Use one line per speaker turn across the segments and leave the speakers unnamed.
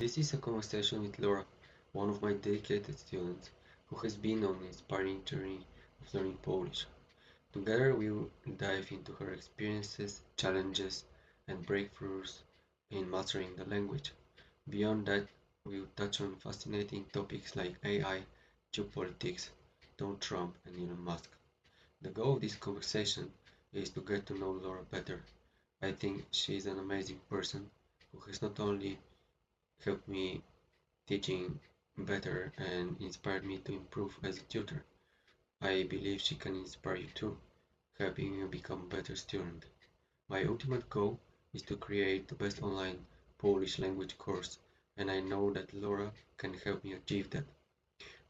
This is a conversation with Laura, one of my dedicated students, who has been on an inspiring journey of learning Polish. Together we will dive into her experiences, challenges, and breakthroughs in mastering the language. Beyond that, we will touch on fascinating topics like AI, geopolitics, Donald Trump, and Elon Musk. The goal of this conversation is to get to know Laura better. I think she is an amazing person who has not only helped me teaching better and inspired me to improve as a tutor. I believe she can inspire you too, helping you become a better student. My ultimate goal is to create the best online Polish language course, and I know that Laura can help me achieve that.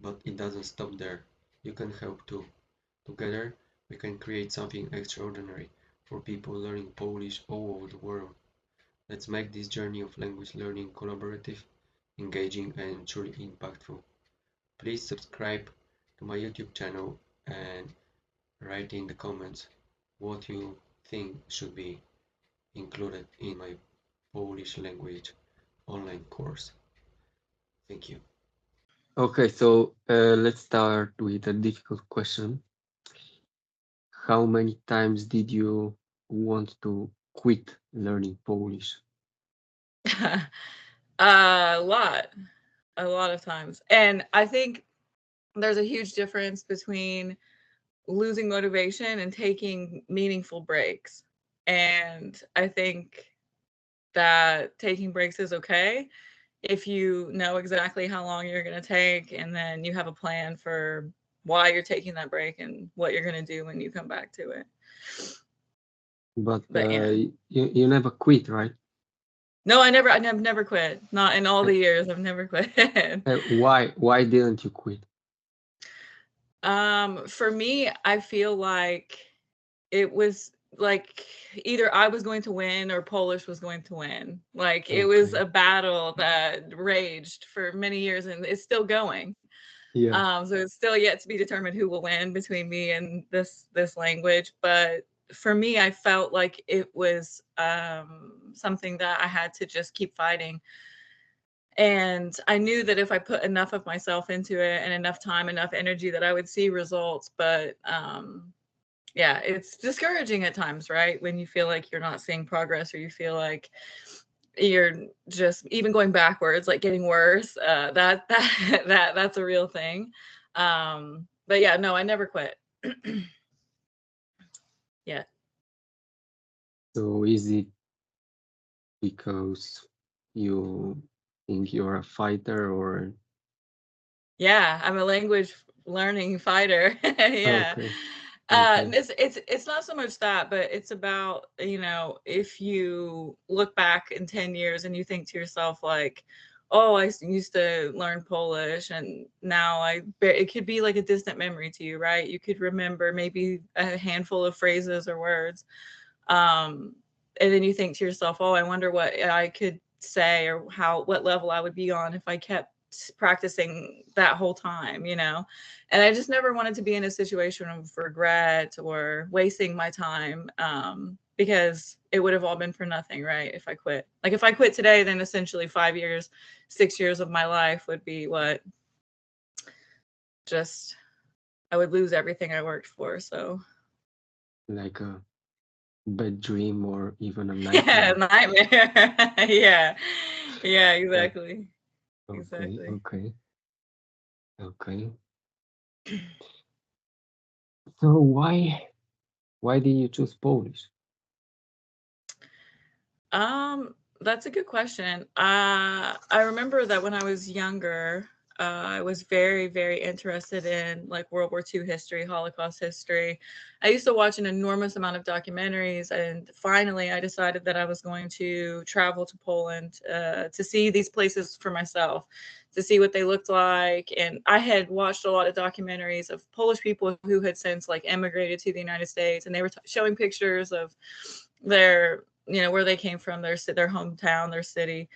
But it doesn't stop there. You can help too. Together, we can create something extraordinary for people learning Polish all over the world. Let's make this journey of language learning collaborative, engaging, and truly impactful. Please subscribe to my YouTube channel and write in the comments what you think should be included in my Polish language online course. Thank you.
Okay, so let's start with a difficult question. How many times did you want to quit learning Polish?
A lot, a lot of times. And I think there's a huge difference between losing motivation and taking meaningful breaks. And I think that taking breaks is okay if you know exactly how long you're going to take and then you have a plan for why you're taking that break and what you're going to do when you come back to it.
But
But yeah.
you never quit, right?
No, I've never quit. Not in all
Uh,
the years I've never quit.
why didn't you quit?
For me, I feel like it was like either I was going to win or Polish was going to win. Like it was
Okay.
a battle that raged for many years and it's still going.
Yeah.
So it's still yet to be determined who will win between me and this language. But for me, I felt like it was something that I had to just keep fighting. And I knew that if I put enough of myself into it and enough time, enough energy, that I would see results. But yeah, it's discouraging at times, right? When you feel like you're not seeing progress or you feel like you're just even going backwards, like getting worse. That's a real thing. But yeah, no, I never quit. Yeah.
So is it because you think you're a fighter or
Yeah, I'm a language learning fighter. Yeah.
okay, okay,
It's not so much that, but it's about, if you look back in 10 years and you think to yourself like, oh, used to learn Polish and now it could be like a distant memory to you, right? You could remember maybe a handful of phrases or words. Um, and then you think to yourself, oh, I wonder what I could say or what level I would be on if I kept practicing that whole time. And I just never wanted to be in a situation of regret or wasting my time, because it would have all been for nothing, right? If I quit, like if I quit today, then essentially 5 years, 6 years of my life would be what, just, I would lose everything I worked for. So
like a bad dream or even a
yeah,
nightmare?
nightmare. Yeah, yeah,
Uh,
exactly,
okay,
exactly.
okay, okay. So why did you choose Polish?
That's a good question. I remember that when I was younger, I was very, very interested in like World War II history, Holocaust history. I used to watch an enormous amount of documentaries, and finally, I decided that I was going to travel to Poland to see these places for myself, to see what they looked like. And I had watched a lot of documentaries of Polish people who had since like emigrated to the United States, and they were showing pictures of their, where they came from, their hometown, their city.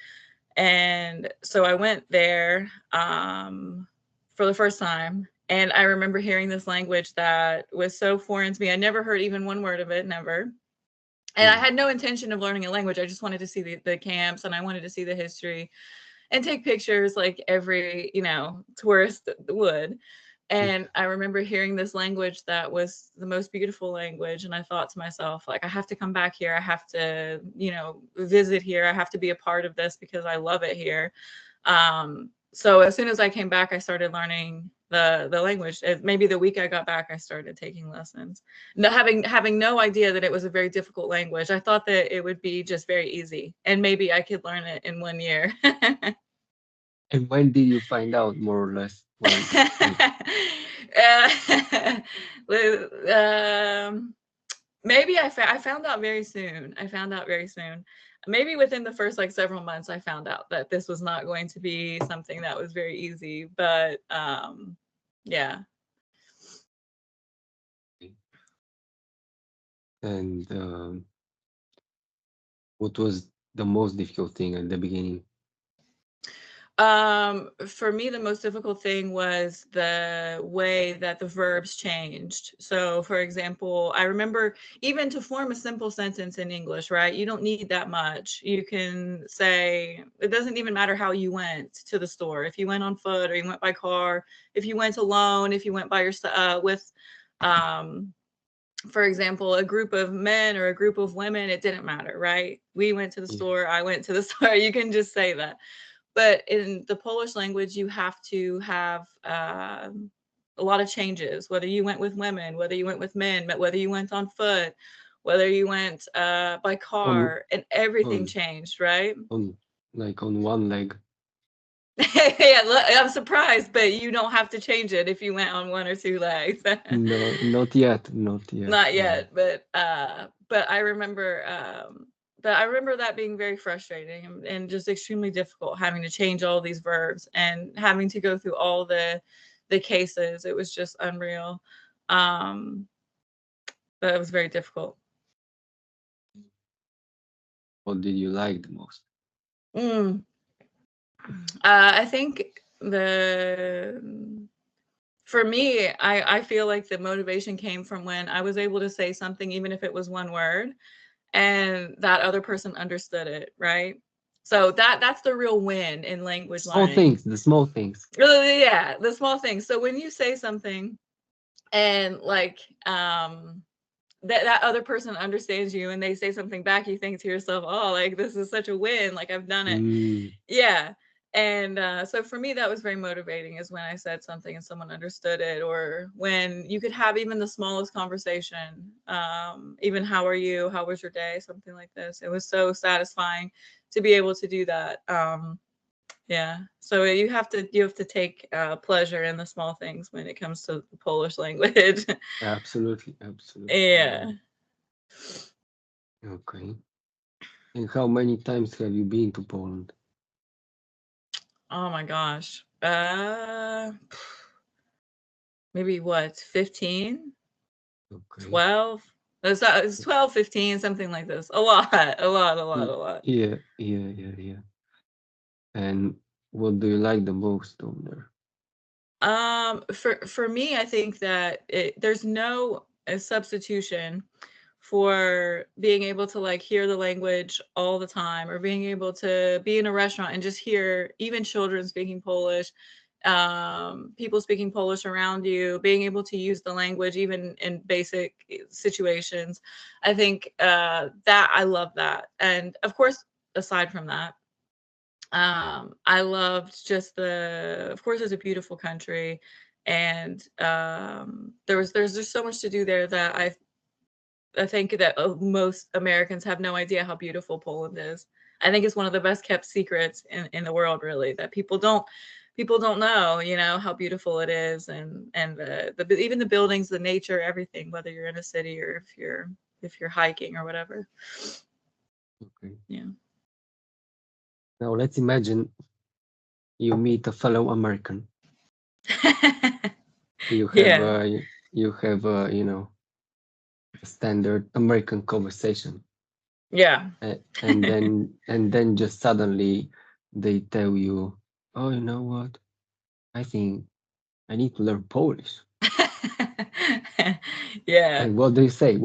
And so I went there for the first time, and I remember hearing this language that was so foreign to me. I never heard even one word of it, never. And I
Mm,
had no intention of learning a language. I just wanted to see the camps and I wanted to see the history. and take pictures like every, tourist would. And I remember hearing this language that was the most beautiful language. And I thought to myself, like, I have to come back here. I have to, visit here. I have to be a part of this because I love it here. So as soon as I came back, I started learning the language. Maybe the week I got back, I started taking lessons. No, having no idea that it was a very difficult language. I thought that it would be just very easy, and maybe I could learn it in 1 year.
And when did you find out, more or less? When?
Maybe I found out very soon. Maybe within the first like several months, I found out that this was not going to be something that was very easy. But yeah.
And what was the most difficult thing at the beginning?
For me, the most difficult thing was the way that the verbs changed. So, for example, I remember even to form a simple sentence in English, right? You don't need that much. You can say, it doesn't even matter how you went to the store. If you went on foot or you went by car, if you went alone, if you went by yourself, with, for example, a group of men or a group of women, it didn't matter, right? We went to the store, I went to the store. You can just say that. But in the Polish language, you have to have a lot of changes, whether you went with women, whether you went with men, whether you went on foot, whether you went by car, and everything changed, right?
On one leg.
Yeah, I'm surprised, but you don't have to change it if you went on one or two legs.
No, not yet.
Not yet, but I remember that being very frustrating and just extremely difficult, having to change all these verbs and having to go through all the cases. It was just unreal. But it was very difficult.
What did you like the most?
I think for me, I feel like the motivation came from when I was able to say something, even if it was one word, and that other person understood it, right? So that's the real win in language learning.
The small things.
Really, yeah, the small things. So when you say something and like that other person understands you and they say something back, you think to yourself, oh, like this is such a win, like I've done it. Yeah. And so for me, that was very motivating, is when I said something and someone understood it, or when you could have even the smallest conversation, even how are you, how was your day, something like this. It was so satisfying to be able to do that. Yeah, so you have to take pleasure in the small things when it comes to the Polish language.
Absolutely.
Yeah.
Okay. And how many times have you been to Poland?
Oh my gosh. Maybe what, 15?
Okay.
12? It's 12, 15, something like this. A lot.
Yeah. And what do you like the most over there?
For me, I think that there's no substitution for being able to like hear the language all the time, or being able to be in a restaurant and just hear even children speaking Polish, people speaking Polish around you, being able to use the language even in basic situations. I think that I love that. And of course, aside from that, I loved just of course, it's a beautiful country, and there's just so much to do there that I think that most Americans have no idea how beautiful Poland is. I think it's one of the best kept secrets in the world, really, that people don't know, how beautiful it is, and even the buildings, the nature, everything, whether you're in a city or if you're hiking or whatever.
Okay.
Yeah.
Now let's imagine you meet a fellow American. You have a standard American conversation.
Yeah.
And then just suddenly they tell you, oh, you know what? I think I need to learn Polish.
Yeah.
And what do you say?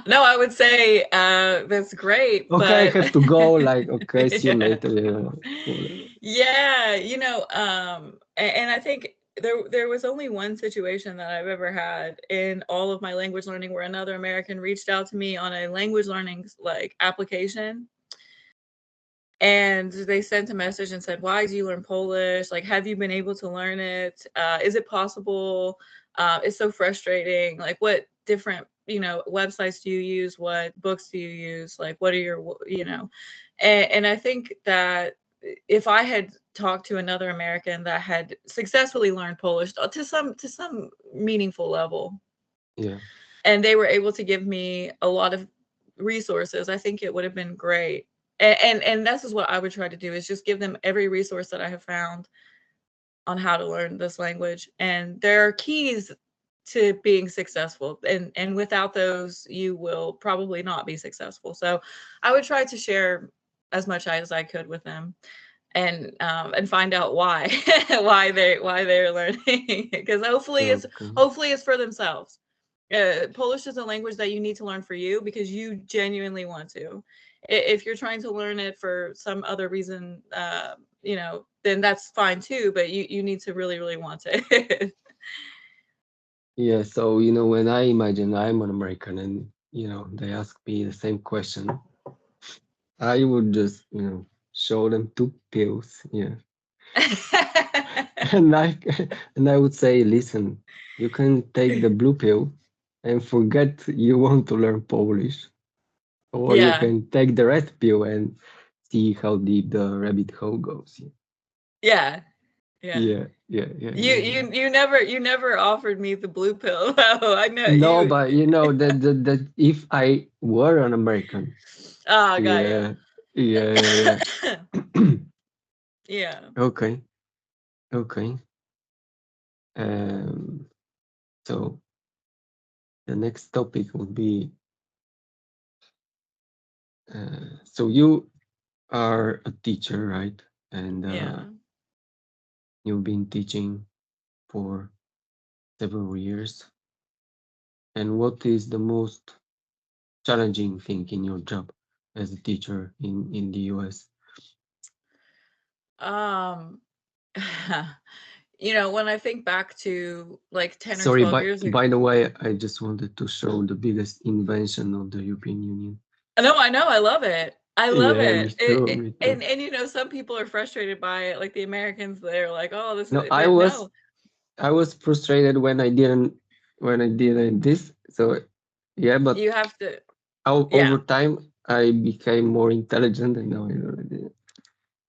No, I would say that's great,
Okay, I
but
have to go. Like, okay, see you
yeah.
later. Yeah, whatever.
Yeah, and I think there was only one situation that I've ever had in all of my language learning where another American reached out to me on a language learning like application, and they sent a message and said, "Why do you learn Polish? Like, have you been able to learn it? Is it possible? It's so frustrating. Like, what different websites do you use? What books do you use? Like, what are your and I think that if I had talked to another American that had successfully learned Polish to some meaningful level,
Yeah,
and they were able to give me a lot of resources, I think it would have been great. And this is what I would try to do, is just give them every resource that I have found on how to learn this language. And there are keys to being successful, and without those you will probably not be successful. So I would try to share as much as I could with them, and find out why why they're learning, because
okay.
hopefully it's for themselves. Polish is a language that you need to learn for you because you genuinely want to. If you're trying to learn it for some other reason, then that's fine too. But you need to really, really want it.
Yeah, so when I imagine I'm an American and they ask me the same question, I would just show them two pills, yeah, and I would say, listen, you can take the blue pill and forget you want to learn Polish, or you
Yeah,
can take the red pill and see how deep the rabbit hole goes.
yeah, yeah.
Yeah, yeah, yeah,
You
yeah, yeah.
you you never offered me the blue pill. Oh, I know
No,
you.
but that if I were an American,
Oh, got you.
yeah, yeah, yeah.
Yeah.
Okay, okay. Um, so the next topic would be, so you are a teacher, right? And
Yeah.
you've been teaching for several years. And what is the most challenging thing in your job as a teacher in the US?
Um, when I think back to like 10 or
Sorry,
12
but
years ago.
by the way, I just wanted to show the biggest invention of the European Union.
No, I know, I love it. I love
Yeah, me
it.
too, me too.
And some people are frustrated by it, like the Americans, they're like, "Oh, this
No,
is," but no.
I was frustrated when I didn't this. So yeah, but
You have to,
over
yeah.
time I became more intelligent, and now I already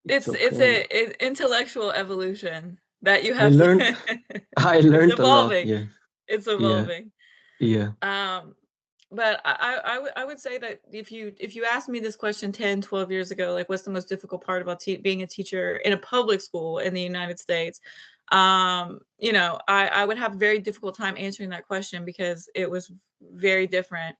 it's
It's
okay.
a intellectual evolution that you
I
have to
learned I
it's
learned a lot.
evolving.
Yeah,
It's
yeah,
evolving.
yeah.
Um, but I would say that if you asked me this question 10, 12 years ago, like what's the most difficult part about being a teacher in a public school in the United States, I would have a very difficult time answering that question because it was very different.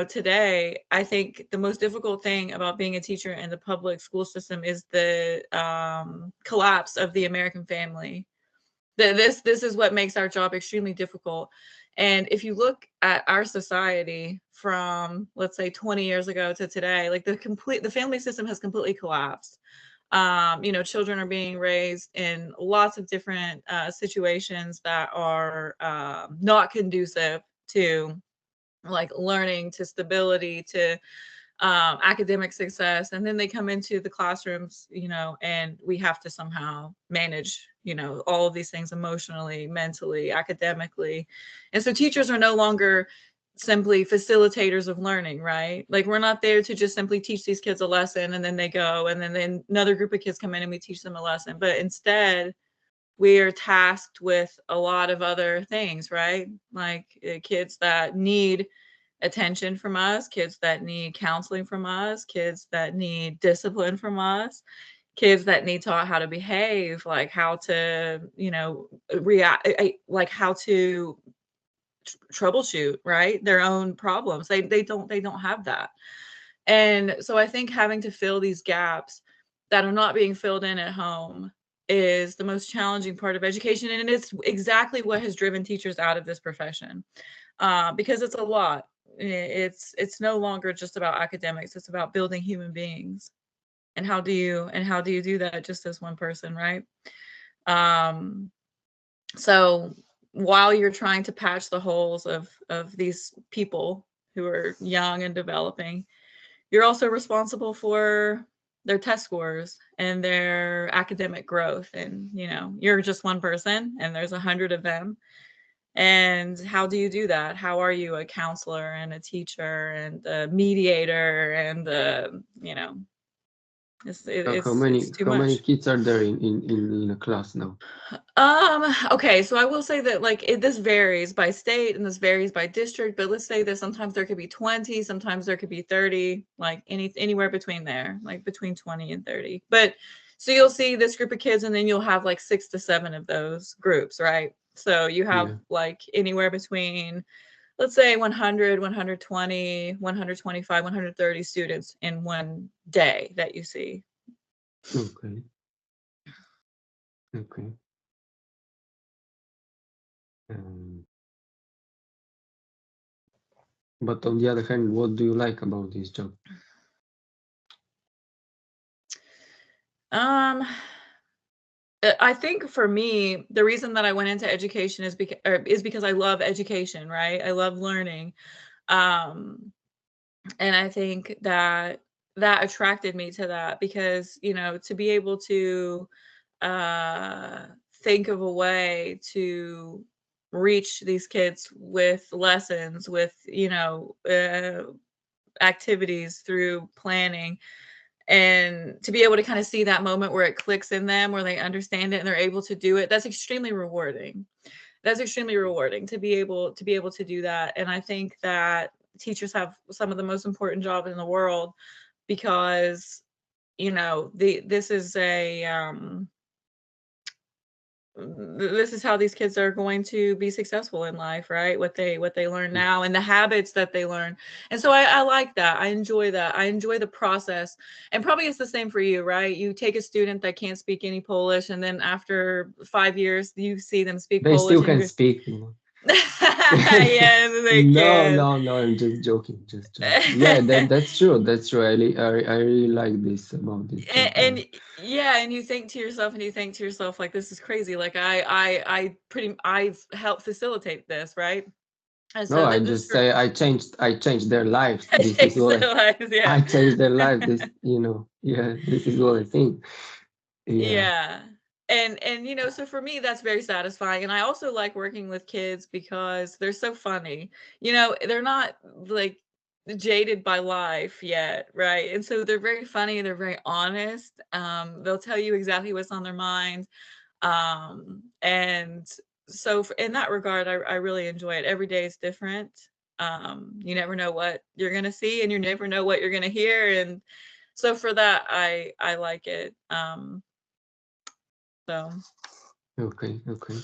Today, I think the most difficult thing about being a teacher in the public school system is the collapse of the American family. This is what makes our job extremely difficult. And if you look at our society from, let's say, 20 years ago to today, like the family system has completely collapsed. Children are being raised in lots of different situations that are not conducive to like learning, to stability, to academic success. And then they come into the classrooms, and we have to somehow manage, all of these things emotionally, mentally, academically. And so teachers are no longer simply facilitators of learning, right? Like we're not there to just simply teach these kids a lesson and then they go, and then another group of kids come in and we teach them a lesson. But instead, we are tasked with a lot of other things, right? Like kids that need attention from us, kids that need counseling from us, kids that need discipline from us, kids that need taught how to behave, like how to, react, like how to troubleshoot, right? Their own problems. They don't have that. And so I think having to fill these gaps that are not being filled in at home is the most challenging part of education. And it's exactly what has driven teachers out of this profession. because it's a lot. It's no longer just about academics. It's about building human beings. And how do you do that just as one person, right? Um, so while you're trying to patch the holes of these people who are young and developing, you're also responsible for their test scores and their academic growth. And you're just one person and there's 100 of them. And how do you do that? How are you a counselor and a teacher and a mediator and
How
it's too
many
much.
kids are there in a class now?
Okay, so I will say that this varies by state and this varies by district, but let's say that sometimes there could be 20, sometimes there could be 30, like anywhere between there, like between 20 and 30. But so you'll see this group of kids and then you'll have like 6 to 7 of those groups, right? So you have
Yeah.
like anywhere between, let's say 100, 120, 125, 130 students in one day that you see.
Okay. Okay. Um, but on the other hand, what do you like about this job?
I think for me, the reason that I went into education is because I love education, right? I love learning. Um, and I think that attracted me to that because, to be able to uh, think of a way to reach these kids with lessons, with, activities through planning, and to be able to kind of see that moment where it clicks in them, where they understand it and they're able to do it, that's extremely rewarding. That's extremely rewarding to be able to do that. And I think that teachers have some of the most important jobs in the world because this is this is how these kids are going to be successful in life, right? What they learn
Yeah.
now and the habits that they learn. And so I like that. I enjoy that. I enjoy the process. And probably it's the same for you, right? You take a student that can't speak any Polish, and then after 5 years you see them speak
They
Polish
still
and
can
you're
speak.
yes, they
No,
can.
no, no. I'm just joking. Just joking. Yeah, that's true. That's true. I really like this about this job.
And yeah, and you think to yourself like, this is crazy. Like I've helped facilitate this, right? And
No,
so
I
that this
just
group
say I changed their lives. This is
takes
what
their lives, yeah.
I changed their life. This, yeah, this is what I think. Yeah,
Yeah. And so for me that's very satisfying. And I also like working with kids because they're so funny. They're not like jaded by life yet, right? And so they're very funny, they're very honest. They'll tell you exactly what's on their mind. And so in that regard, I really enjoy it. Every day is different. You never know what you're gonna see, and you never know what you're gonna hear, and so for that, I like it. So
okay, okay.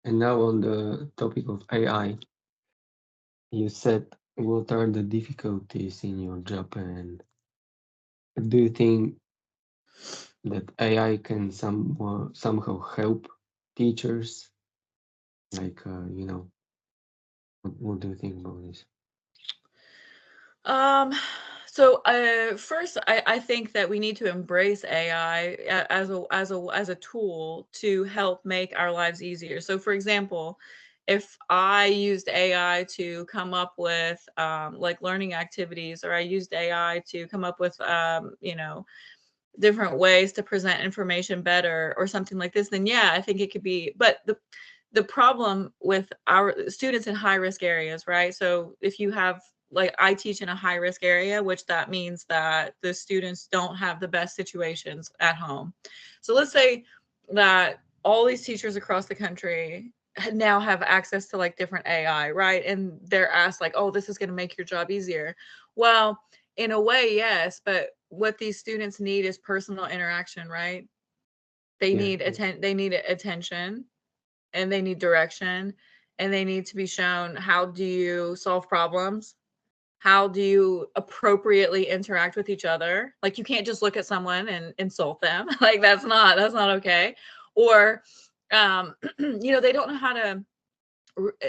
And now on the topic of AI, you said what are the difficulties in your job, and do you think that AI can somehow help teachers? Like, what do you think about this?
Um, first, I think that we need to embrace AI as a tool to help make our lives easier. So, for example, if I used AI to come up with like learning activities, or I used AI to come up with different ways to present information better, or something like this, then yeah, I think it could be. But the problem with our students in high risk areas, right? So if you have, like, I teach in a high risk area, which that means that the students don't have the best situations at home. So let's say that all these teachers across the country now have access to like different AI, right? And they're asked like, oh, this is going to make your job easier. Well, in a way, yes, but what these students need is personal interaction, right?
Yeah, yeah,
They need attention, and they need direction, and they need to be shown how do you solve problems, how do you appropriately interact with each other. Like, you can't just look at someone and insult them. Like, that's not okay. Or they don't know how to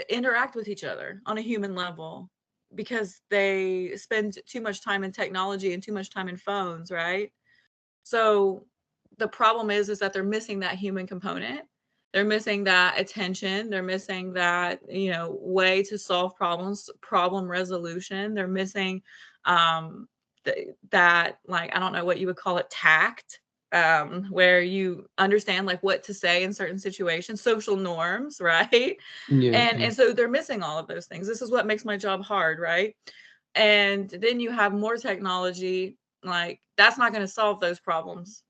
interact with each other on a human level because they spend too much time in technology and too much time in phones, right? So the problem is that they're missing that human component. They're missing that attention. They're missing that, way to solve problems, problem resolution. They're missing um that, like, I don't know what you would call it, tact, where you understand like what to say in certain situations, social norms, right?
Yeah,
And
yeah,
so they're missing all of those things. This is what makes my job hard, right? And then you have more technology, like that's not going to solve those problems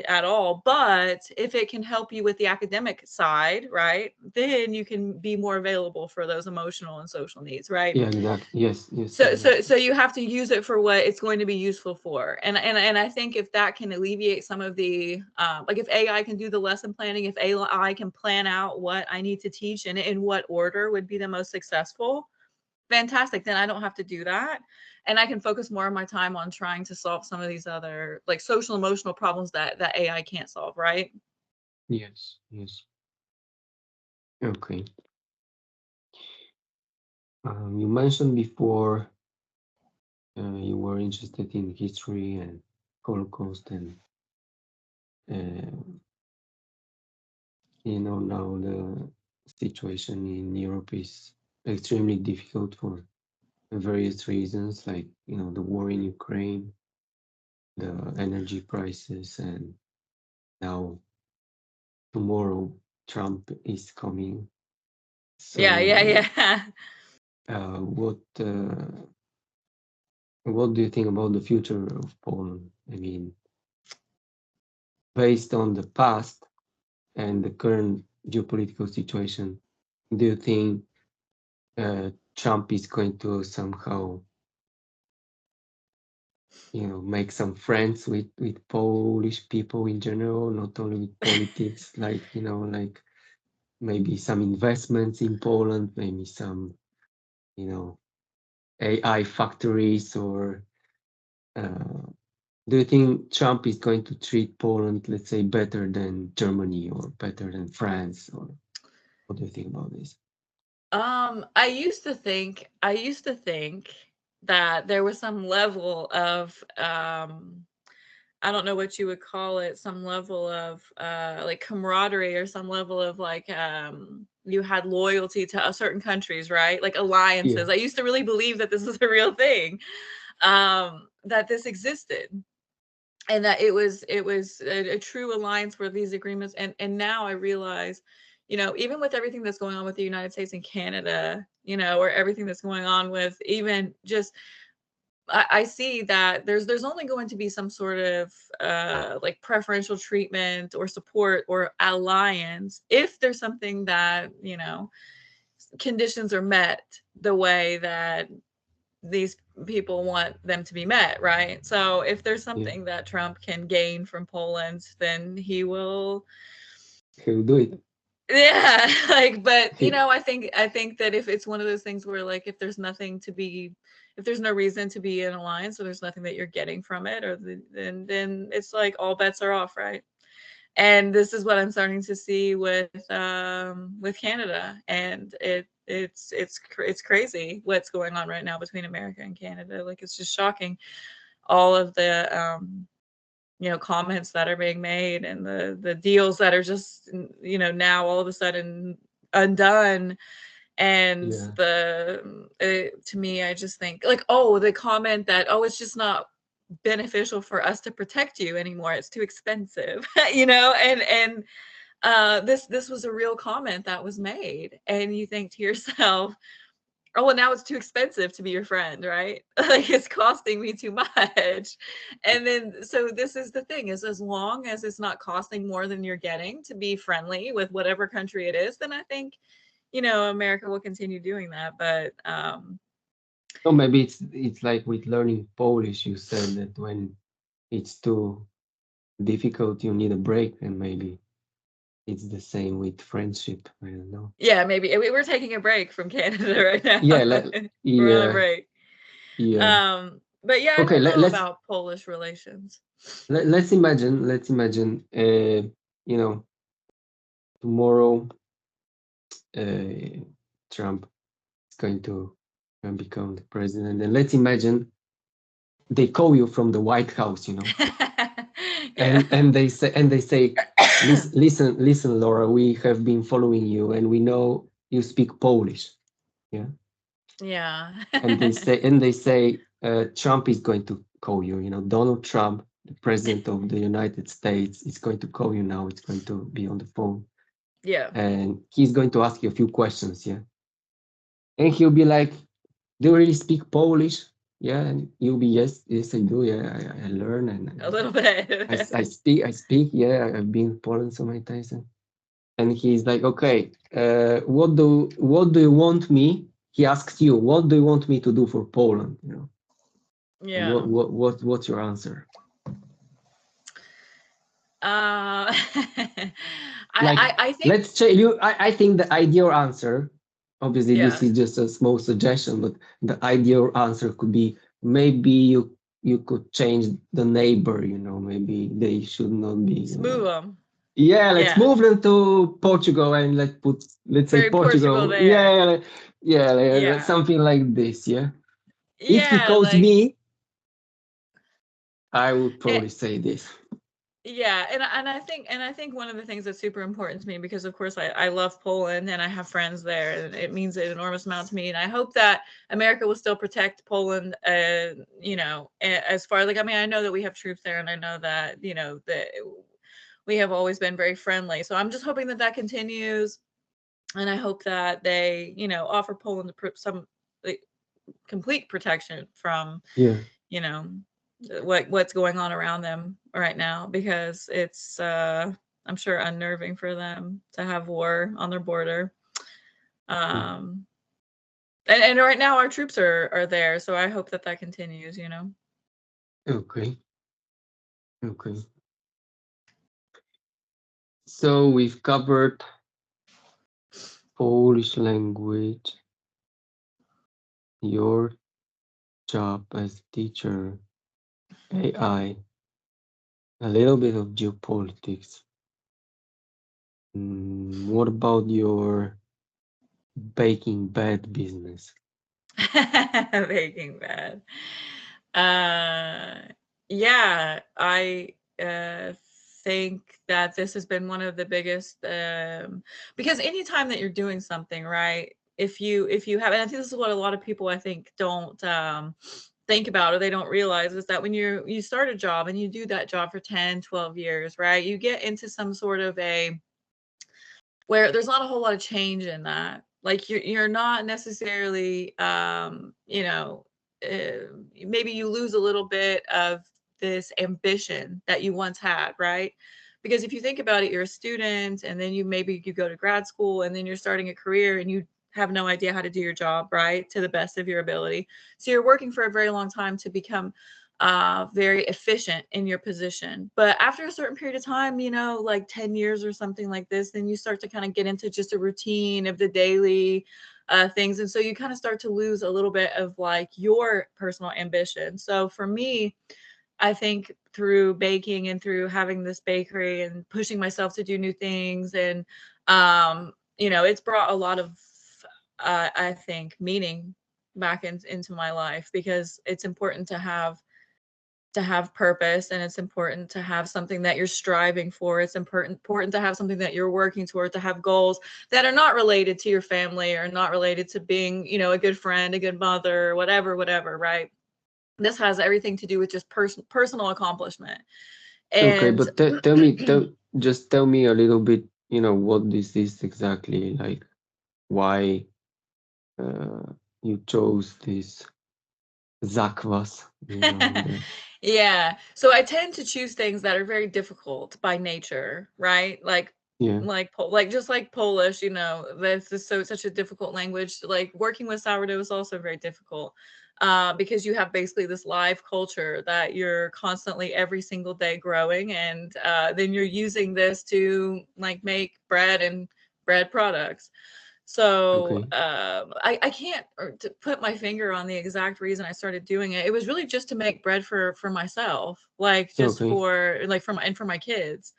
at all, but if it can help you with the academic side, right, then you can be more available for those emotional and social needs, right?
yeah, exactly. Yes, yes,
So
exactly.
you have to use it for what it's going to be useful for. And I think if that can alleviate some of the like if AI can do the lesson planning, if AI can plan out what I need to teach and in what order would be the most successful, fantastic, then I don't have to do that, and I can focus more of my time on trying to solve some of these other like social emotional problems that AI can't solve, right?
Yes, yes. Okay. You mentioned before you were interested in history and Holocaust, and uh, now the situation in Europe is extremely difficult for various reasons, like the war in Ukraine, the energy prices, and now tomorrow Trump is coming.
Yeah, yeah,
So,
yeah.
uh, what uh, what do you think about the future of Poland? I mean, based on the past and the current geopolitical situation, do you think Trump is going to somehow, make some friends with Polish people in general, not only with politics, like, like maybe some investments in Poland, maybe some, you know, AI factories, or uh, do you think Trump is going to treat Poland, let's say, better than Germany or better than France, or what do you think about this?
I used to think that there was some level of I don't know what you would call it, some level of like camaraderie or some level of like you had loyalty to certain countries, right? Like
Yeah,
alliances. I used to really believe that this was a real thing, that this existed, and that it was a true alliance for these agreements. And now I realize, even with everything that's going on with the United States and Canada, or everything that's going on with even just I see that there's only going to be some sort of like preferential treatment or support or alliance if there's something that, conditions are met the way that these people want them to be met, right? So if there's
yeah,
something that Trump can gain from Poland, then he will.
he'll do it.
Yeah, like, but
He,
I think that if it's one of those things where, like, if there's no reason to be in alliance, or there's nothing that you're getting from it, then it's like all bets are off, right? And this is what I'm starting to see with Canada, and it's crazy what's going on right now between America and Canada. Like, it's just shocking, all of the comments that are being made, and the deals that are just, now all of a sudden undone. And
yeah,
to me, I just think, like, oh, the comment that, oh, it's just not beneficial for us to protect you anymore, it's too expensive. And this was a real comment that was made, and you think to yourself, oh, well, now it's too expensive to be your friend, right? Like, it's costing me too much. And then, so this is the thing, is as long as it's not costing more than you're getting to be friendly with whatever country it is, then I think, America will continue doing that. But
so maybe it's like with learning Polish. You said that when it's too difficult, you need a break, and maybe it's the same with friendship. I don't know.
yeah, maybe we're taking a break from Canada right
Yeah,
now. We're on a
yeah,
break.
yeah.
But yeah, I
Okay,
don't know about Polish relations.
let's imagine, you know, tomorrow, uh, Trump is going to become the president. And let's imagine they call you from the White House,
Yeah.
and they say, listen, Laura, we have been following you, and we know you speak Polish, yeah.
Yeah.
And they say Trump is going to call you. Donald Trump, the president of the United States, is going to call you now. It's going to be on the phone,
Yeah.
and he's going to ask you a few questions, yeah. And he'll be like, "Do you really speak Polish?" Yeah, and you'll be, "Yes, yes, I do. Yeah, I learn and
A little bit.
I speak. Yeah, I've been in Poland so many times." And he's like, "Okay, what do you want me?" He asks you, "What do you want me to do for Poland?" And
Yeah.
what's your answer?
I
Like,
I think
let's change you. I think the ideal answer, obviously, this
yeah.
is just a small suggestion, but the ideal answer could be, maybe you could change the neighbor. Maybe they should not be.
Just move them.
Yeah, let's
Yeah.
move them to Portugal, and let's say
Very Portugal
Portugal.
there.
Yeah, yeah,
Yeah.
something like this. Yeah. If he
Yeah,
calls
like
me, I would
eh,
probably say this.
yeah, and I think one of the things that's super important to me, because of course I love Poland and I have friends there, and it means an enormous amount to me, and I hope that America will still protect Poland, as far, like, I mean, I know that we have troops there, and I know that that we have always been very friendly, so I'm just hoping that that continues, and I hope that they offer Poland some, like, complete protection from
Yeah.
you know what's going on around them right now, because it's I'm sure unnerving for them to have war on their border.
Mm.
um and right now our troops are there, so I hope that that continues.
Okay. Okay. So we've covered Polish language, your job as teacher, AI, a little bit of geopolitics. What about your baking bad business?
Breaking Bad. uh yeah, I think that this has been one of the biggest, because anytime that you're doing something, right, if you have, and I think this is what a lot of people, I think, don't think about, or they don't realize, is that when you start a job and you do that job for 10, 12 years, right, you get into some sort of a, where there's not a whole lot of change in that, like you're not necessarily, maybe you lose a little bit of this ambition that you once had, right, because if you think about it, you're a student, and then you go to grad school, and then you're starting a career, and you have no idea how to do your job right to the best of your ability, so you're working for a very long time to become very efficient in your position. But after a certain period of time, like 10 years or something like this, then you start to kind of get into just a routine of the daily things. And so you kind of start to lose a little bit of like your personal ambition. So for me, I think through baking and through having this bakery and pushing myself to do new things, and it's brought a lot of, I think, meaning back into my life, because it's important to have purpose, and it's important to have something that you're striving for. It's important to have something that you're working toward, to have goals that are not related to your family, or not related to being a good friend, a good mother, whatever, right? This has everything to do with just personal accomplishment.
Okay,
And
but just tell me a little bit, what this is exactly, like, why uh, you chose this zakwas,
yeah, so I tend to choose things that are very difficult by nature, right? Like
yeah,
just like Polish, this is such a difficult language. Like working with sourdough is also very difficult, because you have basically this live culture that you're constantly every single day growing, and then you're using this to like make bread and bread products. So
okay,
I can't to put my finger on the exact reason I started doing it. It was really just to make bread for myself, like just
okay,
for like for my kids,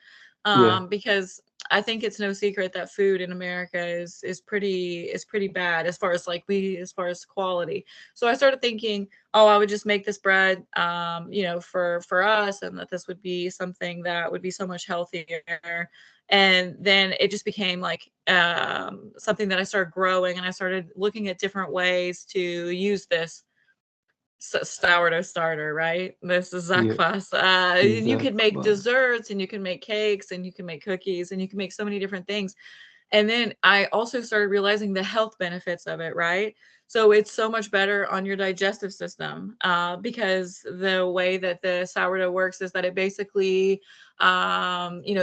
yeah,
because I think it's no secret that food in America is pretty bad as far as like as far as quality. So I started thinking, oh, I would just make this bread, for us, and that this would be something that would be so much healthier. And then it just became like something that I started growing, and I started looking at different ways to use this sourdough starter, right? This is
Yeah,
Zakfas. And you could make
exactly.
desserts, and you can make cakes, and you can make cookies, and you can make so many different things. And then I also started realizing the health benefits of it, right? So it's so much better on your digestive system, because the way that the sourdough works is that it basically,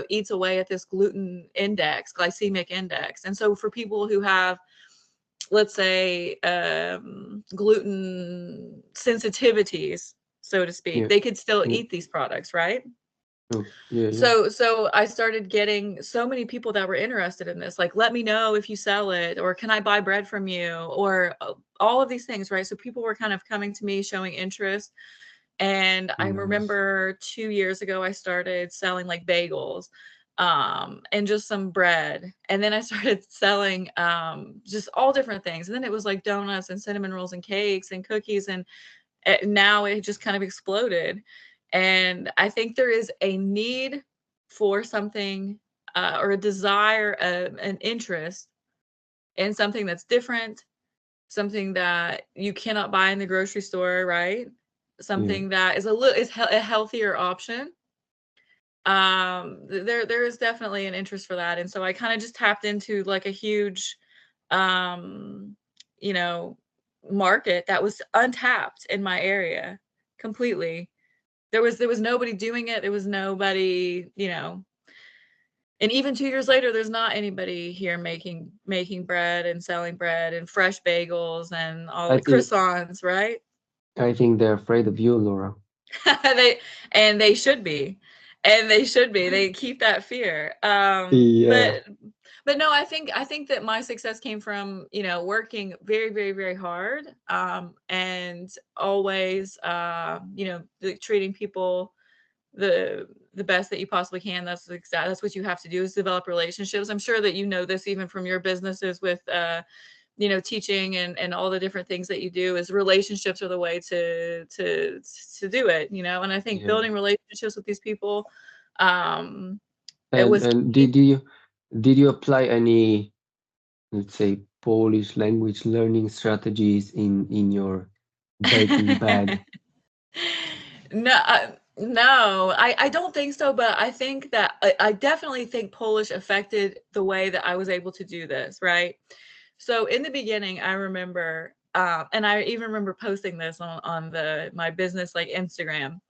eats away at this gluten index, glycemic index. And so for people who have, let's say, gluten sensitivities, so to speak,
Yeah,
they could still
yeah,
eat these products, right?
oh, yeah, yeah.
So I started getting so many people that were interested in this, like, let me know if you sell it, or can I buy bread from you, or all of these things, right? So people were kind of coming to me showing interest. And I
Nice.
remember 2 years ago, I started selling like bagels, and just some bread. And then I started selling just all different things. And then it was like donuts and cinnamon rolls and cakes and cookies. And now it just kind of exploded. And I think there is a need for something, or a desire, an interest in something that's different, something that you cannot buy in the grocery store, right?
Yeah,
Something that is a healthier option. There is definitely an interest for that. And so I kind of just tapped into like a huge, um you know market that was untapped in my area completely. There was nobody doing it. There was nobody, and even 2 years later, there's not anybody here making bread and selling bread and fresh bagels and all
I
the
think
croissants, right?
I think they're afraid of you, Laura.
they and they should be, and they should be. They keep that fear.
Yeah,
But no, I think that my success came from, working very, very, very hard, and always, treating people the best that you possibly can. That's what you have to do, is develop relationships. I'm sure that you know this even from your businesses with, teaching and all the different things that you do. Is relationships are the way to do it. And I think
yeah.
building relationships with these people, um it
And
was
and
key.
did you apply any, let's say, Polish language learning strategies in your baking bag?
No, no, I don't think so. But I think that I definitely think Polish affected the way that I was able to do this, right? So in the beginning, I remember, and I even remember posting this on the my business, like, Instagram,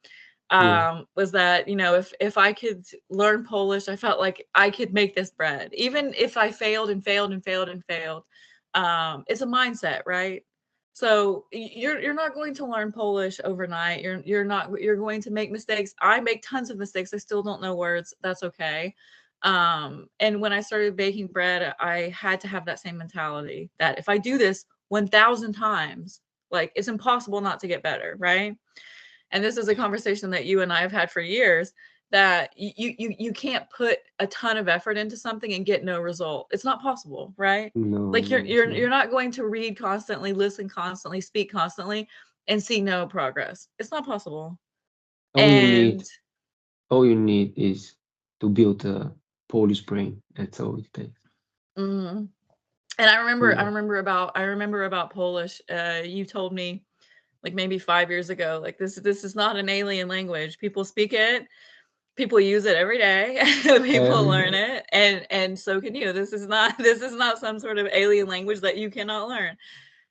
Yeah,
was that, if I could learn Polish, I felt like I could make this bread, even if I failed and failed and failed and failed. It's a mindset, right? So you're not going to learn Polish overnight. You're going to make mistakes. I make tons of mistakes. I still don't know words. That's okay. And when I started baking bread, I had to have that same mentality that if I do this 1,000 times, like, it's impossible not to get better, right? And this is a conversation that you and I have had for years, that you can't put a ton of effort into something and get no result. It's not possible, right?
no,
Like, you're
no, it's
you're
not.
you're not going to read constantly, listen constantly, speak constantly, and see no progress. It's not possible.
All you
And
need, all you need is to build a Polish brain. That's all it takes.
mm, and
Yeah,
I remember about Polish. You told me, like, maybe 5 years ago, like, this is not an alien language. People speak it. People use it every day. People
every
learn
day.
it, and so can you. This is not some sort of alien language that you cannot learn.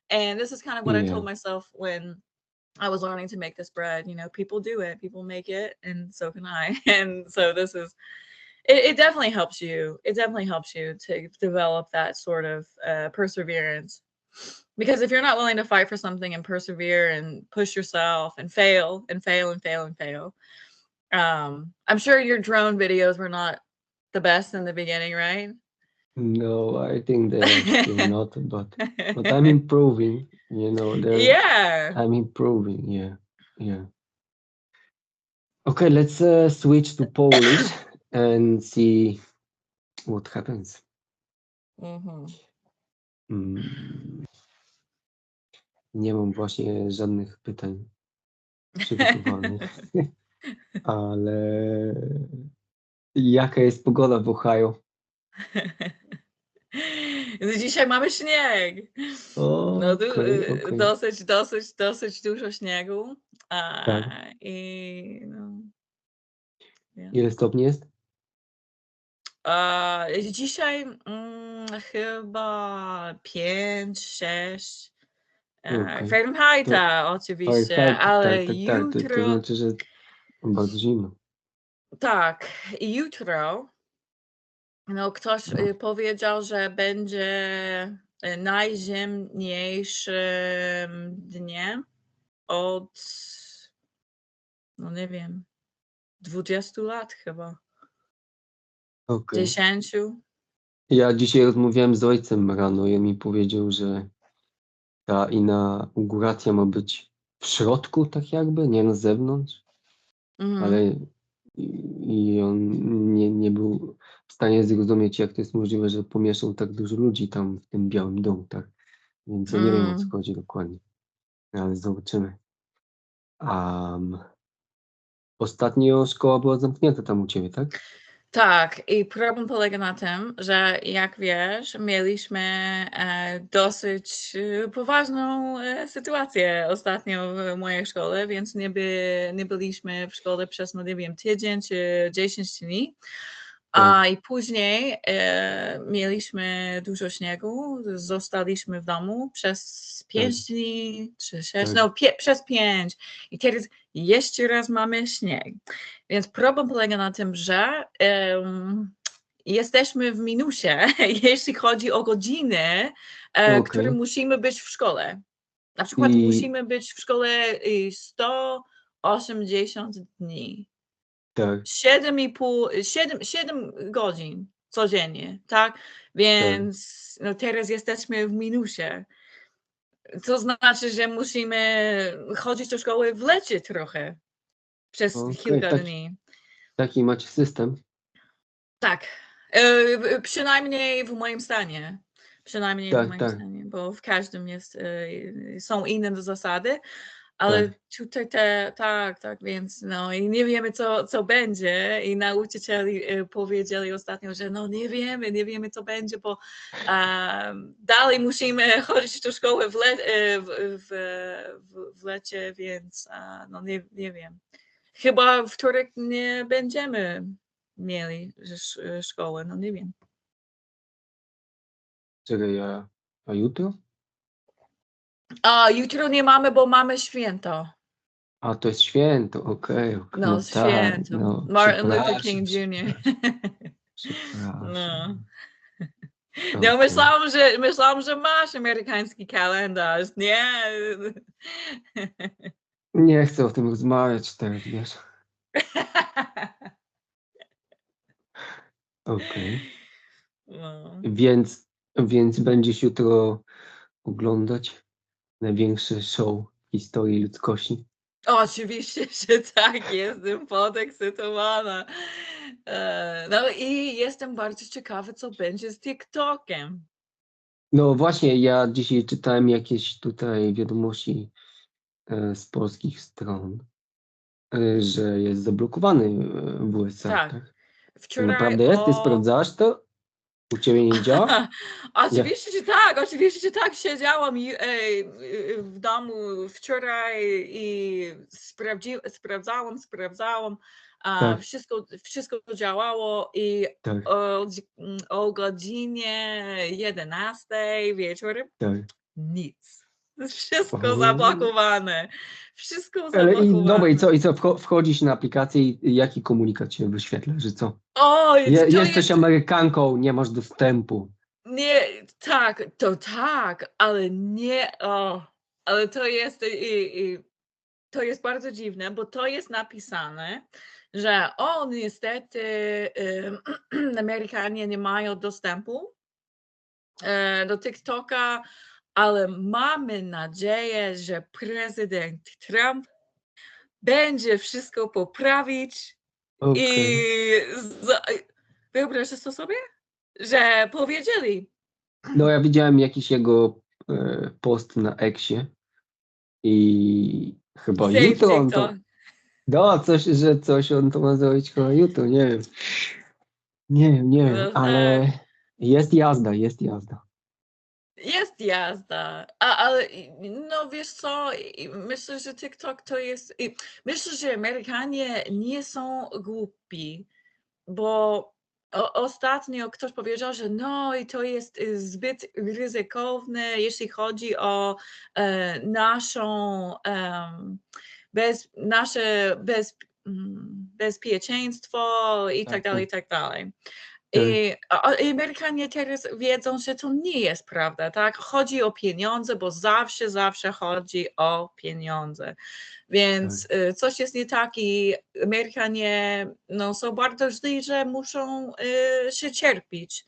And this is kind of what I
Yeah,
told myself when I was learning to make this bread. People do it, people make it, and so can I. And so this is it definitely helps you. It definitely helps you to develop that sort of perseverance. Because if you're not willing to fight for something and persevere and push yourself and fail and fail and fail and fail, I'm sure your drone videos were not the best in the beginning, right?
no, I think they're still not, but I'm improving.
Yeah.
I'm improving. Yeah, yeah. Okay, let's switch to Polish and see what happens.
Mhm.
Mm, Nie mam właśnie żadnych pytań przygotowanych, ale jaka jest pogoda w Ohio?
Dzisiaj mamy śnieg. No,
Okej.
dosyć dużo śniegu.
Tak.
I no,
Ile stopni jest?
dzisiaj chyba 5, 6
Okej.
Fahrenheita oczywiście,
Fahrenheit,
ale
tak. To
jutro,
znaczy, że bardzo zimno.
tak, jutro, no ktoś powiedział, że będzie najzimniejszym dniem od, no nie wiem, 20 lat chyba,
Okej.
10.
Ja dzisiaj rozmawiałem z ojcem rano i on mi powiedział, że ta inauguracja ma być w środku, tak jakby, nie na zewnątrz, ale i on nie był w stanie zrozumieć, jak to jest możliwe, że pomieszczą tak dużo ludzi tam w tym Białym Domu, tak? Więc ja nie wiem, o co chodzi dokładnie, ale zobaczymy. Ostatnio szkoła była zamknięta tam u ciebie, tak?
Tak, i problem polega na tym, że jak wiesz, mieliśmy dosyć poważną sytuację ostatnio w mojej szkole, więc nie byliśmy w szkole przez, no nie wiem, tydzień czy 10 dni. I później mieliśmy dużo śniegu, zostaliśmy w domu przez 5 dni czy 6, no przez 5 i teraz jeszcze raz mamy śnieg. Więc problem polega na tym, że jesteśmy w minusie, jeśli chodzi o godziny, które musimy być w szkole. Na przykład musimy być w szkole 180 dni.
Tak.
7 godzin codziennie, tak? Więc no teraz jesteśmy w minusie. To znaczy, że musimy chodzić do szkoły w lecie trochę przez kilka dni.
Taki macie system?
Tak. Przynajmniej w moim stanie. Stanie, bo w każdym są inne zasady, ale tutaj tak, więc no i nie wiemy, co będzie i nauczyciele powiedzieli ostatnio, że no nie wiemy, co będzie, bo dalej musimy chodzić do szkoły w lecie, więc no nie wiem. Chyba w wtorek nie będziemy mieli szkoły, no nie wiem.
Czekaj, a jutro?
Jutro nie mamy, bo mamy święto.
A to jest święto, okej.
No,
No tak,
święto.
no,
Martin Luther King Jr.
Przepraszam.
No. No, myślałam, że masz amerykański kalendarz, nie?
Nie chcę o tym rozmawiać teraz, wiesz. Okej.
No.
Więc będziesz jutro oglądać największe show w historii ludzkości?
Oczywiście, że tak, jestem podekscytowana. No i jestem bardzo ciekawa, co będzie z TikTokiem.
No właśnie, ja dzisiaj czytałem jakieś tutaj wiadomości z polskich stron, że jest zablokowany w USA,
Tak.
tak? To
Wczoraj
naprawdę jest? Ty sprawdzałaś to? U ciebie nie działa?
Oczywiście, że tak. Siedziałam w domu wczoraj i sprawdzałam.
Tak,
Wszystko działało i
tak,
o godzinie 11 wieczorem
tak.
nic. Wszystko
O.
zablokowane. Wszystko
Ale
zablokowane.
i co, wchodzisz na aplikację i jaki komunikat się wyświetla, że co?
O, to
Jesteś Amerykanką, nie masz dostępu.
Nie, tak, to tak, ale nie, ale to jest bardzo dziwne, bo to jest napisane, że niestety Amerykanie nie mają dostępu do TikToka, ale mamy nadzieję, że prezydent Trump będzie wszystko poprawić i
Okej.
wyobrażasz to sobie? że powiedzieli.
No ja widziałem jakiś jego post na Exie i chyba
Save
jutro on
TikTok.
to... No, coś on to ma zrobić chyba jutro, nie wiem. Nie wiem,
No tak.
ale jest jazda, jest jazda.
Jest jazda, ale no wiesz co, myślę, że TikTok to jest, myślę, że Amerykanie nie są głupi, bo ostatnio ktoś powiedział, że no i to jest zbyt ryzykowne, jeśli chodzi o naszą, nasze bezpieczeństwo i tak
Tak,
dalej,
tak,
i tak dalej.
tak,
I Amerykanie teraz wiedzą, że to nie jest prawda, tak? Chodzi o pieniądze, bo zawsze chodzi o pieniądze.
tak,
Więc coś jest nie tak i Amerykanie no, są bardzo źli, że muszą się cierpieć,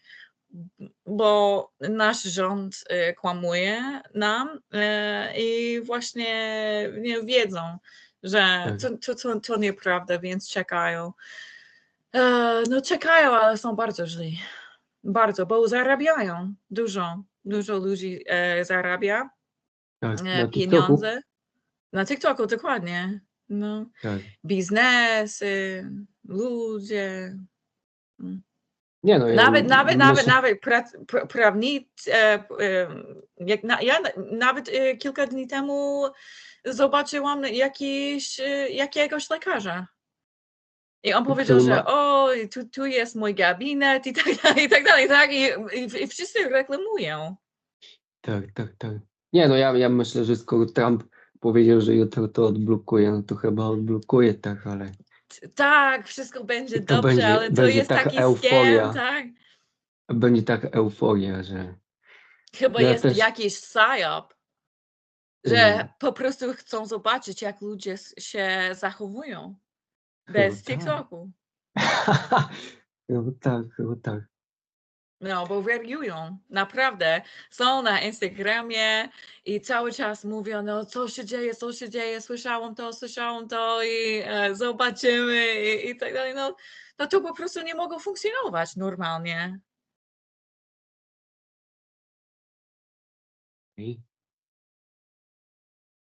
bo nasz rząd kłamuje nam i właśnie nie wiedzą, że
tak.
to nieprawda, więc czekają. No czekają, ale są bardzo źli. Bardzo, bo zarabiają dużo. Dużo ludzi zarabia
Tak, na TikToku?
pieniądze. Na TikToku dokładnie. No.
Tak.
Biznesy, ludzie. Mm.
Nie no, ja myślę,
Nawet prawnicy. Ja nawet kilka dni temu zobaczyłam jakiegoś lekarza. I on powiedział,
który
że
ma...
o, tu jest mój gabinet i tak dalej, i tak dalej, tak? I wszyscy reklamują.
Tak, tak, tak. Nie no, ja myślę, że skoro Trump powiedział, że jutro to odblokuje, no to chyba odblokuje, tak, ale
Tak, wszystko będzie
to
dobrze, ale to
będzie
jest
taka
taki scam,
euforia,
tak?
będzie taka euforia, że
Chyba
no ja
jest
też
jakiś psyop, że po prostu chcą zobaczyć, jak ludzie się zachowują
chyba
bez
tak.
TikToku.
Chyba tak.
No, bo wariują, naprawdę. Są na Instagramie i cały czas mówią, no co się dzieje, słyszałam to i zobaczymy i tak dalej. No to po prostu nie mogą funkcjonować normalnie.
I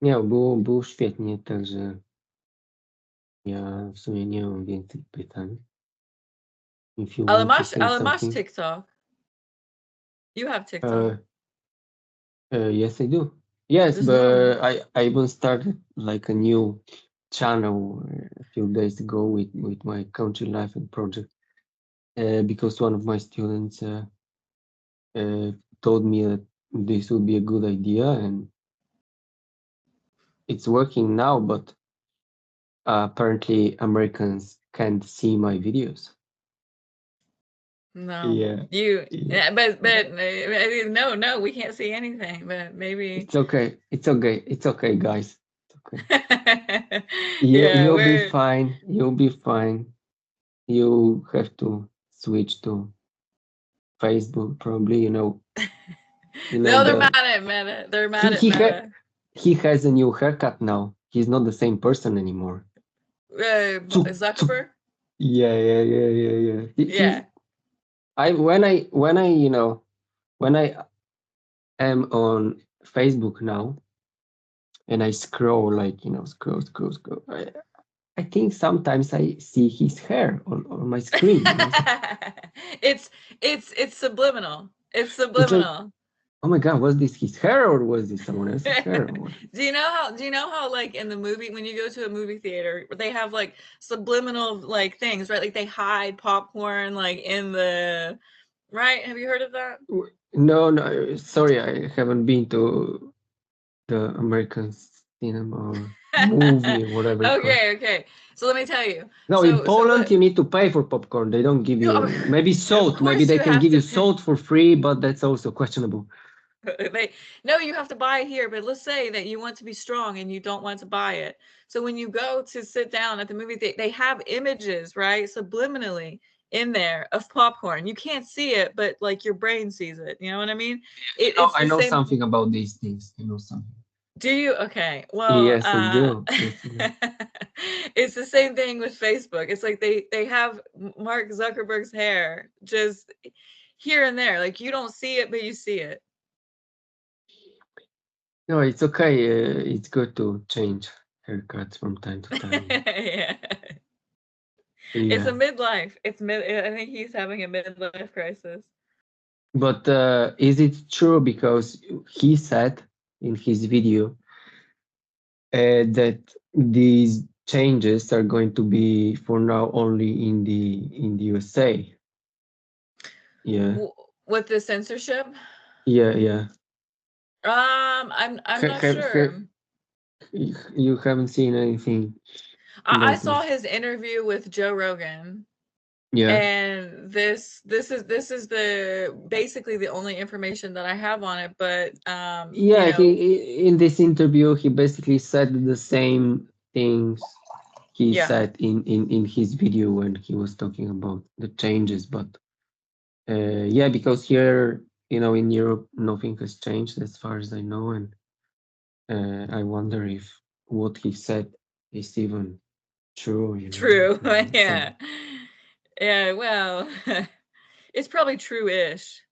nie, było świetnie, także ja w sumie nie mam więcej pytań. If you want to say
Ale masz
something.
TikTok. You have TikTok.
Yes, I do. Yes,
There's no.
but I even started like a new channel a few days ago with my country life and project because one of my students told me that this would be a good idea and it's working now, but apparently Americans can't see my videos.
No,
Yeah, yeah.
but no, we can't see anything. But maybe
It's okay. It's okay. It's okay, guys. It's okay.
yeah,
You'll be fine. You'll be fine. You have to switch to Facebook, probably. You know
no, they're
the
mad at Meta. They're mad at
he
Meta.
he has a new haircut now. He's not the same person anymore.
Zuckerberg.
Yeah.
Yeah.
When I you know when I am on Facebook now and I scroll like scroll. I think sometimes I see his hair on my screen.
It's subliminal. It's
It's like,
subliminal.
oh my god, was this his hair or was this someone else's hair?
Do you know how like in the movie when you go to a movie theater they have like subliminal like things, right? Like they hide popcorn like in the right? Have you heard of that?
No, sorry, I haven't been to the American cinema or movie or whatever it's called.
Okay. So let me tell you.
No, in Poland you need to pay for popcorn. They don't give you maybe salt. Maybe they can give you salt for free, but that's also questionable.
No, you have to buy it here, but let's say that you want to be strong and you don't want to buy it. So when you go to sit down at the movie, they have images, right? Subliminally in there of popcorn. You can't see it, but like your brain sees it. You know what I mean?
I know something about these things. I know something.
Do you? Okay. Well,
yes, I do.
It's the same thing with Facebook. It's like they have Mark Zuckerberg's hair. Just here and there. Like you don't see it, but you see it.
No, it's okay. It's good to change haircuts from time to time.
Yeah. It's a
Yeah,
midlife. It's mid. I think he's having a midlife crisis.
but is it true? Because he said in his video that these changes are going to be for now only in the USA. Yeah,
With the censorship,
yeah, yeah.
I'm not
Have,
sure.
you haven't seen anything
I
lately?
saw his interview with Joe Rogan,
Yeah,
and this is the basically the only information that I have on it. But
yeah. In this interview he basically said the same things he
yeah,
said in his video when he was talking about the changes. But yeah, because here, in Europe, nothing has changed as far as I know, and I wonder if what he said is even true.
true.
So
Yeah, yeah. Well, it's probably true-ish.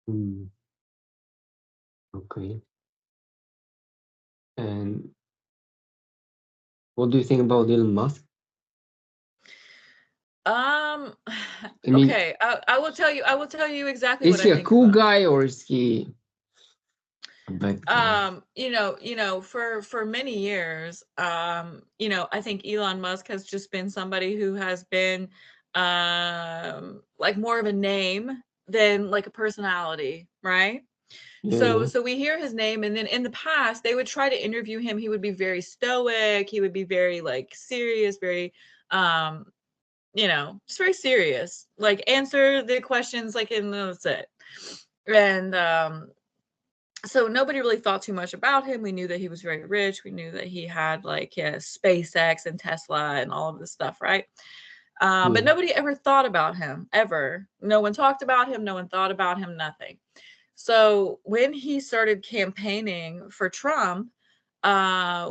mm, okay. And what do you think about Elon Musk?
Um,
I mean,
okay. I will tell you. I will tell you exactly what
is
I
he a
think
cool
about him.
guy or is he a bad guy?
For many years, I think Elon Musk has just been somebody who has been like more of a name than like a personality, right?
Yeah,
So
yeah,
so we hear his name, and then in the past they would try to interview him. He would be very stoic, he would be very like serious, very um just very serious, like answer the questions like, and that's it. And so nobody really thought too much about him. We knew that he was very rich. We knew that he had like SpaceX and Tesla and all of this stuff, right? But
yeah,
nobody ever thought about him, ever. No one talked about him. No one thought about him, nothing. So when he started campaigning for Trump,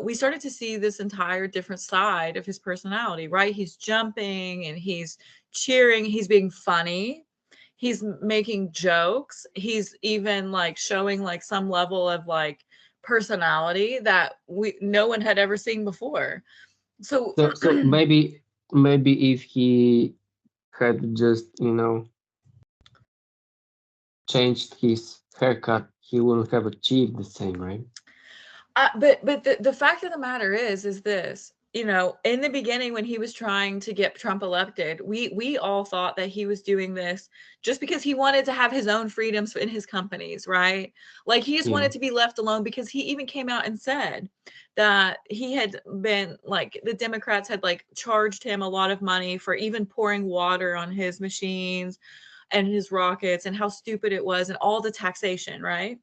we started to see this entire different side of his personality, right? He's jumping and he's cheering, he's being funny, he's making jokes, he's even like showing like some level of like personality that we no one had ever seen before. So
so maybe if he had just changed his haircut, he wouldn't have achieved the same, right?
but the fact of the matter is this, in the beginning when he was trying to get Trump elected, we all thought that he was doing this just because he wanted to have his own freedoms in his companies, right? Like he just
Yeah,
wanted to be left alone, because he even came out and said that he had been like, the Democrats had like charged him a lot of money for even pouring water on his machines and his rockets, and how stupid it was, and all the taxation, right?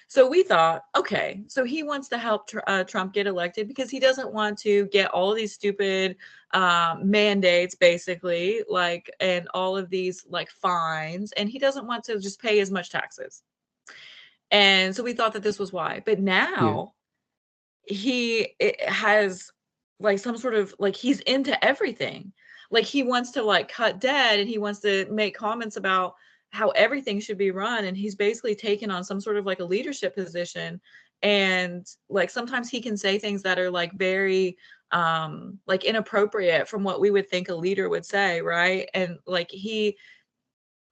So we thought, okay, so he wants to help Trump get elected because he doesn't want to get all of these stupid mandates, basically, like, and all of these like fines, and he doesn't want to just pay as much taxes. And so we thought that this was why. But
yeah.
now has like some sort of like, he's into everything. Like he wants to like cut debt, and he wants to make comments about how everything should be run, and he's basically taken on some sort of like a leadership position. And like sometimes he can say things that are like very like inappropriate from what we would think a leader would say, right? And like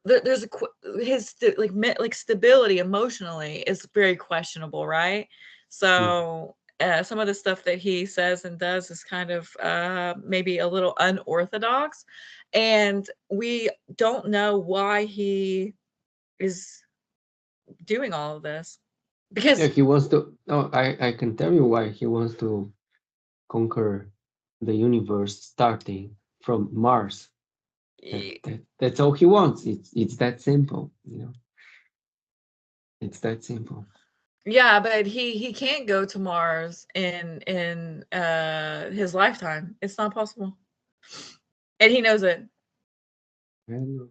there's like stability emotionally is very questionable, right?
Mm.
So some of the stuff that he says and does is kind of maybe a little unorthodox, and we don't know why he is doing all of this,
Yeah,
because
he wants to. Oh, I can tell you why he wants to conquer the universe, starting from Mars. That's all he wants. It's that simple. It's that simple.
yeah, but he can't go to Mars in his lifetime. It's not possible, and he knows it.
I don't know.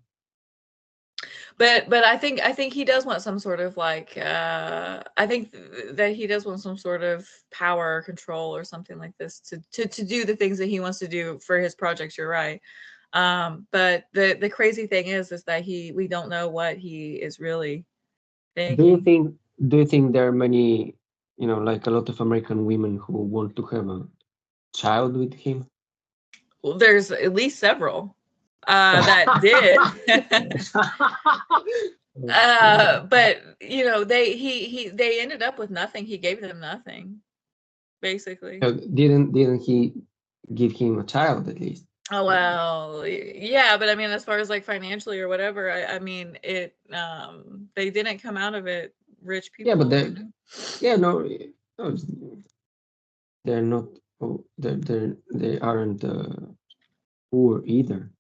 But I think he does want some sort of like I think that he does want some sort of power or control or something like this to do the things that he wants to do for his projects. You're right. But the crazy thing is that we don't know what he is really
Do you
thinking.
think there are many, like a lot of American women who want to have a child with him?
Well, there's at least several that did.
Okay.
But they ended up with nothing. He gave them nothing, basically.
Didn't he give him a child at least?
Oh well, yeah, but I mean, as far as like financially or whatever, I mean, they didn't come out of it rich
Yeah, but
people,
yeah, no, no, they're not. Oh, they aren't poor either.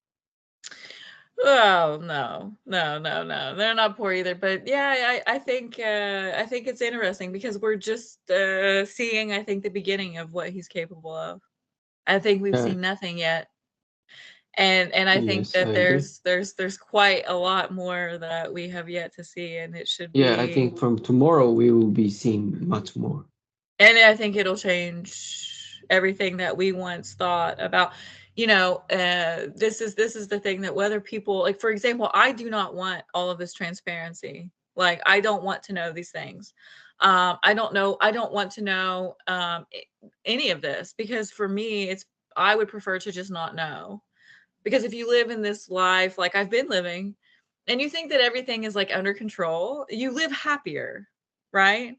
Oh no, no, no, no, they're not poor either. But yeah, I think it's interesting because we're just seeing, I think, the beginning of what he's capable of. I think we've
Uh,
seen nothing yet, and I think
yes, I
that
agree.
there's quite a lot more that we have yet to see, and it should
Yeah, I
be,
think from tomorrow we will be seeing much more.
and I think it'll change everything that we once thought about. This is the thing that whether people, like, for example, I do not want all of this transparency. Like, I don't want to know these things. I don't want to know any of this, because for me, I would prefer to just not know. Because if you live in this life like I've been living, and you think that everything is like under control, you live happier, right?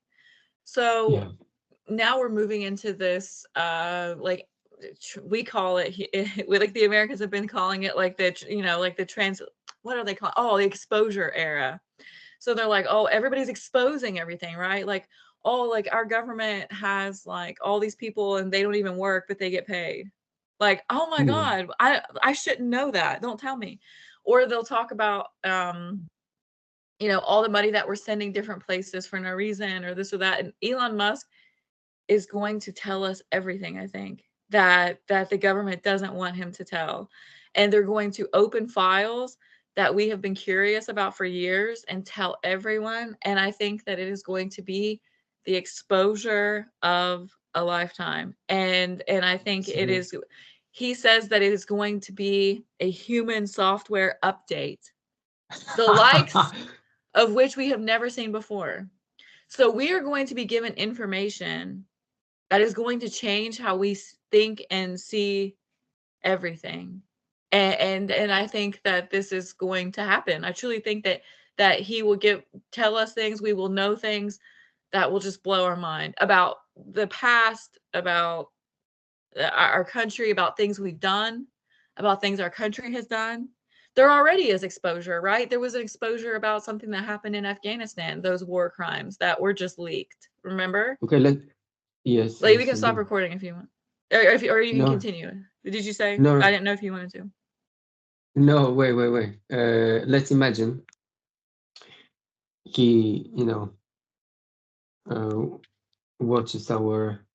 So
Yeah.
now we're moving into this like, we call it, like the Americans have been calling it, like like the trans, what are they called, oh, the exposure era. So they're like, oh, everybody's exposing everything, right? Like, oh, like our government has like all these people and they don't even work but they get paid. Like, oh my
Yeah.
god, I shouldn't know that, don't tell me. Or they'll talk about all the money that we're sending different places for no reason, or this or that. And Elon Musk is going to tell us everything, I think, that the government doesn't want him to tell. And they're going to open files that we have been curious about for years and tell everyone. And I think that it is going to be the exposure of a lifetime. And I think it
So,
is, he says that it is going to be a human software update, the likes of which we have never seen before. So we are going to be given information that is going to change how we think and see everything. And I think that this is going to happen. I truly think that he will tell us things, we will know things that will just blow our mind about the past, about our country, about things we've done, about things our country has done. There already is exposure, right? There was an exposure about something that happened in Afghanistan, those war crimes that were just leaked. Remember?
okay, yes,
Like, we
yes,
can
I
stop
do.
recording if you want, or you can
No,
continue. Did you say? I
no,
didn't know if you wanted to.
no, wait. Let's imagine he, uh, watches our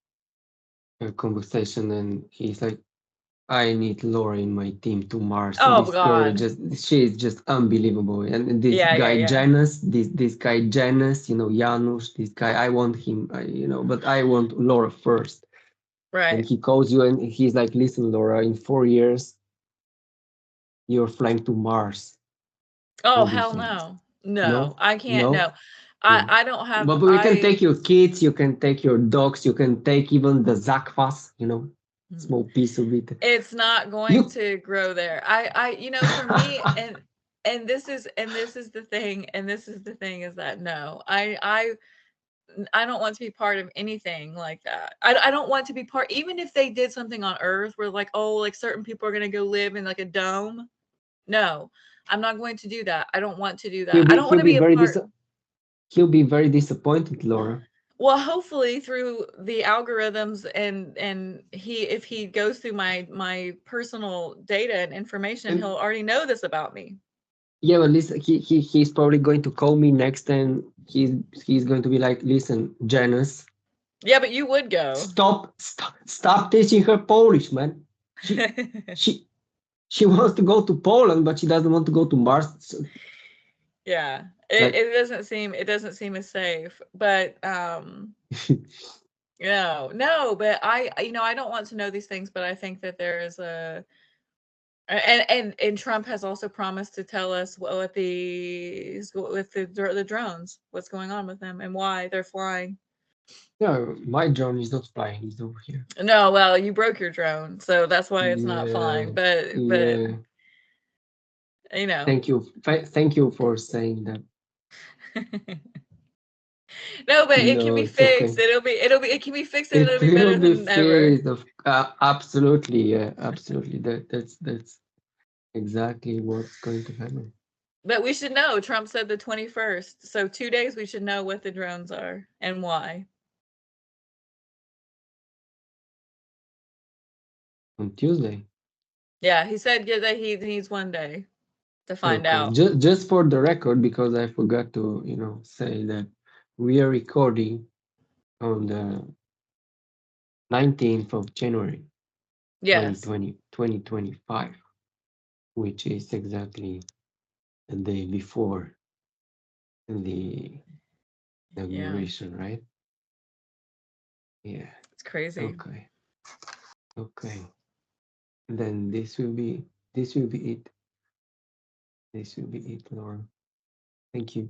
conversation and he's like, I need Laura in my team to Mars.
Oh
This girl
God.
she is just unbelievable. And this
Yeah, yeah,
guy
yeah.
Janus, this guy Janus, Janusz, this guy, I want him, but I want Laura first. And
Right.
he calls you and he's like, listen, Laura, in 4 years, you're flying to Mars.
Oh
What do you
hell
think?
no. No,
No?
I can't.
No?
No,
No.
I don't have.
But you can take your kids, you can take your dogs, you can take even the Zakvas, small piece of it.
It's not going
You
to grow there. For me, and this is the thing, is that no, I don't want to be part of anything like that. I don't want to be part, even if they did something on Earth where, like, oh, like certain people are going to go live in like a dome. No, I'm not going to do that. I don't want to do
he'll
that. I
be
don't want
he'll
to
be
be a
very
part.
he'll be very disappointed, Laura.
Well, hopefully through the algorithms, and if he goes through my personal data and information, he'll
And
already know this about me.
yeah, but listen, he's probably going to call me next, and he's going to be like, listen, Janice,
Yeah, but you would go.
stop teaching her Polish, man. She she she wants to go to Poland, but she doesn't want to go to Mars. So,
Yeah. It,
like,
it doesn't seem as safe, but no, but I don't want to know these things, but I think that there is And Trump has also promised to tell us what the drones, what's going on with them and why they're flying.
Yeah, my drone is not flying, it's over here.
No, well, you broke your drone, so that's why it's not
Yeah,
flying. But
yeah.
you know.
Thank you. Thank you for saying that.
No, but it can
No,
be
it's okay.
fixed. It can be fixed and
It
it'll be
will
better
be
than ever.
fixed. Of absolutely, yeah, absolutely. That's exactly what's going to happen
But we should know. Trump said the 21st. So 2 days we should know what the drones are and why.
on Tuesday.
Yeah, he said that he needs 1 day to find
Okay,
out.
just for the record, because I forgot to, say that we are recording on the 19th of January,
Yes.
2025, which is exactly the day before the
Yeah.
inauguration, right? Yeah.
It's crazy.
Okay. Okay. Then this will be it. This will be it, Laura. Thank you.